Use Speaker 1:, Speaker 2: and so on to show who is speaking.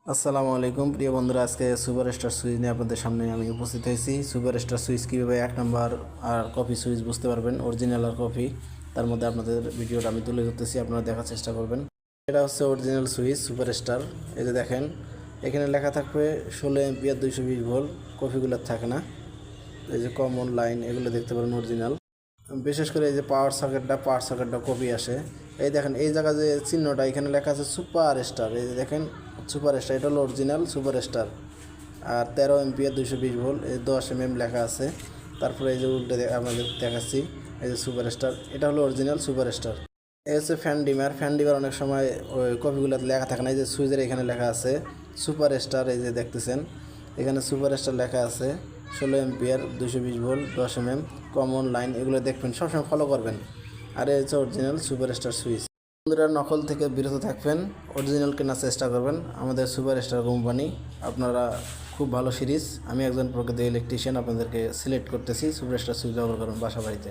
Speaker 1: আসসালামু আলাইকুম প্রিয় বন্ধুরা, আজকে সুপারস্টার সুইচ নিয়ে আপনাদের সামনে আমি উপস্থিত হয়েছি। সুপারস্টার সুইচ কীভাবে 1 নম্বর আর কপি সুইচ বুঝতে পারবেন, অরিজিনাল আর কপি, তার মধ্যে আপনাদের ভিডিওটা আমি তুলে ধরতেছি, আপনারা দেখার চেষ্টা করবেন। এটা হচ্ছে অরিজিনাল সুইচ সুপারস্টার। এই যে দেখেন, এখানে লেখা থাকবে 16 এম্পিয়ার 220 ভোল্ট, কপিগুলো থাকে না। এই যে কমন লাইন, এগুলো দেখতে পারেন অরিজিনাল। বিশেষ করে এই যে পাওয়ার সকেটটা কপি আসে। এই দেখেন, এই জায়গায় যে চিহ্নটা এখানে লেখা আছে সুপার স্টার, এই যে দেখেন সুপার স্টার, এটা হলো অরিজিনাল সুপার স্টার। আর 13 এম্পিয়ার 220 ভোল্ট, এই 10 লেখা আছে। তারপরে এই যে উল্টে আপনাদের দেখাচ্ছি, এই যে সুপার স্টার, এটা হলো অরিজিনাল সুপার স্টার। এই হচ্ছে ফ্যান ডিমার অনেক সময় ওই কপিগুলোতে লেখা থাকে না, এই যে সুইচের এখানে লেখা আছে সুপার স্টার, এই যে দেখতেছেন এখানে সুপার স্টার লেখা আছে। 16 এম্পিয়ার 220 ভোল্ট 10 কমন লাইন, এগুলো দেখবেন, সবসময় ফলো করবেন। আর এই হচ্ছে অরিজিনাল সুপার স্টার সুইচ। বন্ধুরা, নকল থেকে বিরত থাকবেন, অরিজিনাল কেনার চেষ্টা করবেন। আমাদের সুপার স্টার কোম্পানি, আপনারা খুব ভালো সিরিজ। আমি একজন প্রকৃত ইলেকট্রিশিয়ান, আপনাদেরকে সিলেক্ট করতেছি। সুপার স্টার সুইচ ব্যবহার করুন বাসা বাড়িতে।